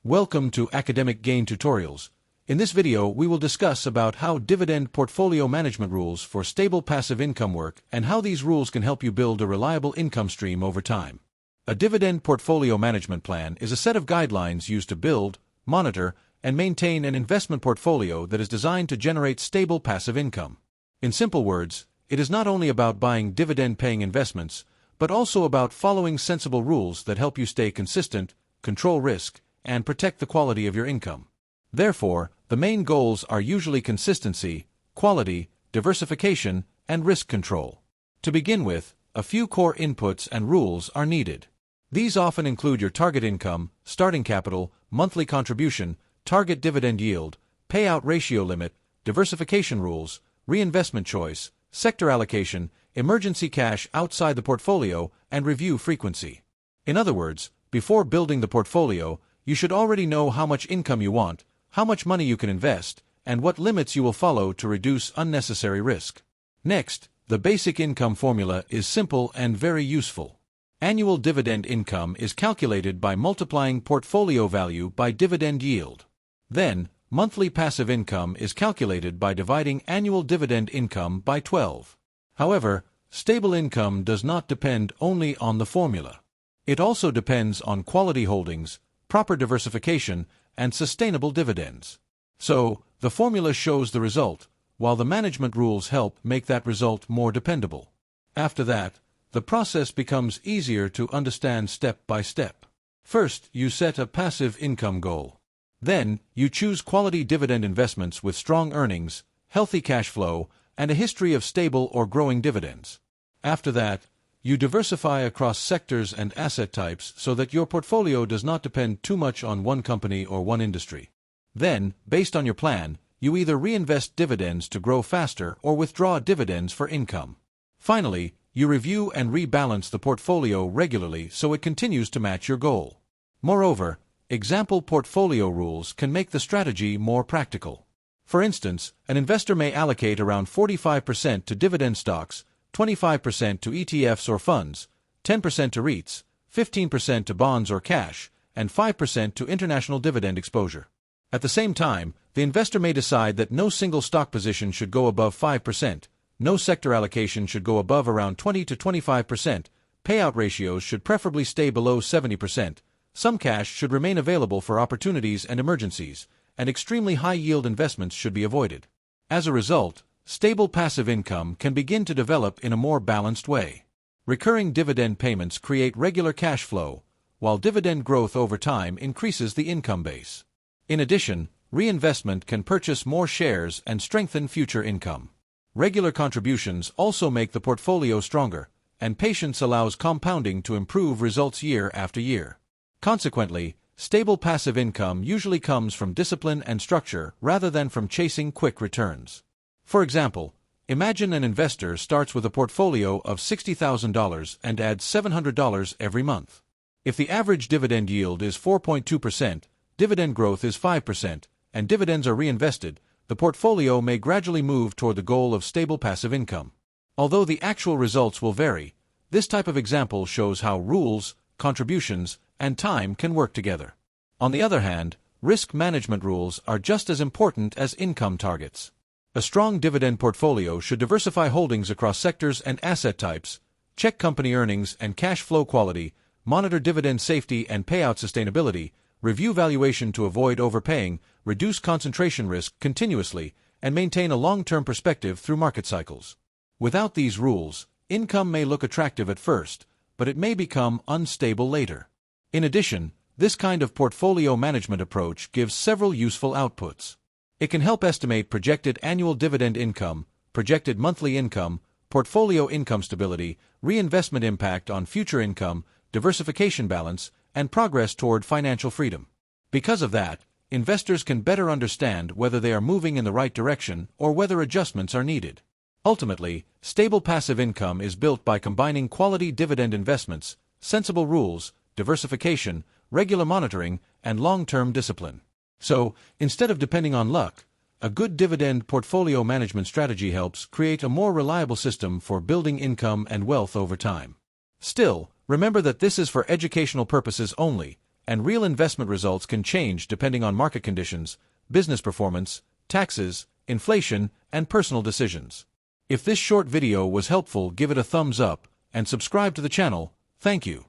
Welcome to Academic Gain Tutorials. In this video, we will discuss about how dividend portfolio management rules for stable passive income work and how these rules can help you build a reliable income stream over time. A dividend portfolio management plan is a set of guidelines used to build, monitor, and maintain an investment portfolio that is designed to generate stable passive income. In simple words, it is not only about buying dividend-paying investments, but also about following sensible rules that help you stay consistent, control risk, and protect the quality of your income. Therefore, the main goals are usually consistency, quality, diversification, and risk control. To begin with, a few core inputs and rules are needed. These often include your target income, starting capital, monthly contribution, target dividend yield, payout ratio limit, diversification rules, reinvestment choice, sector allocation, emergency cash outside the portfolio, and review frequency. In other words, before building the portfolio, you should already know how much income you want, how much money you can invest, and what limits you will follow to reduce unnecessary risk. Next, the basic income formula is simple and very useful. Annual dividend income is calculated by multiplying portfolio value by dividend yield. Then, monthly passive income is calculated by dividing annual dividend income by 12. However, stable income does not depend only on the formula. It also depends on quality holdings, proper diversification, and sustainable dividends. So, the formula shows the result, while the management rules help make that result more dependable. After that, the process becomes easier to understand step by step. First, you set a passive income goal. Then, you choose quality dividend investments with strong earnings, healthy cash flow, and a history of stable or growing dividends. After that, you diversify across sectors and asset types so that your portfolio does not depend too much on one company or one industry. Then, based on your plan, you either reinvest dividends to grow faster or withdraw dividends for income. Finally, you review and rebalance the portfolio regularly so it continues to match your goal. Moreover, example portfolio rules can make the strategy more practical. For instance, an investor may allocate around 45% to dividend stocks, 25% to ETFs or funds, 10% to REITs, 15% to bonds or cash, and 5% to international dividend exposure. At the same time, the investor may decide that no single stock position should go above 5%, no sector allocation should go above around 20 to 25%, payout ratios should preferably stay below 70%, some cash should remain available for opportunities and emergencies, and extremely high-yield investments should be avoided. As a result, stable passive income can begin to develop in a more balanced way. Recurring dividend payments create regular cash flow, while dividend growth over time increases the income base. In addition, reinvestment can purchase more shares and strengthen future income. Regular contributions also make the portfolio stronger, and patience allows compounding to improve results year after year. Consequently, stable passive income usually comes from discipline and structure rather than from chasing quick returns. For example, imagine an investor starts with a portfolio of $60,000 and adds $700 every month. If the average dividend yield is 4.2%, dividend growth is 5%, and dividends are reinvested, the portfolio may gradually move toward the goal of stable passive income. Although the actual results will vary, this type of example shows how rules, contributions, and time can work together. On the other hand, risk management rules are just as important as income targets. A strong dividend portfolio should diversify holdings across sectors and asset types, check company earnings and cash flow quality, monitor dividend safety and payout sustainability, review valuation to avoid overpaying, reduce concentration risk continuously, and maintain a long-term perspective through market cycles. Without these rules, income may look attractive at first, but it may become unstable later. In addition, this kind of portfolio management approach gives several useful outputs. It can help estimate projected annual dividend income, projected monthly income, portfolio income stability, reinvestment impact on future income, diversification balance, and progress toward financial freedom. Because of that, investors can better understand whether they are moving in the right direction or whether adjustments are needed. Ultimately, stable passive income is built by combining quality dividend investments, sensible rules, diversification, regular monitoring, and long-term discipline. So, instead of depending on luck, a good dividend portfolio management strategy helps create a more reliable system for building income and wealth over time. Still, remember that this is for educational purposes only, and real investment results can change depending on market conditions, business performance, taxes, inflation, and personal decisions. If this short video was helpful, give it a thumbs up and subscribe to the channel. Thank you.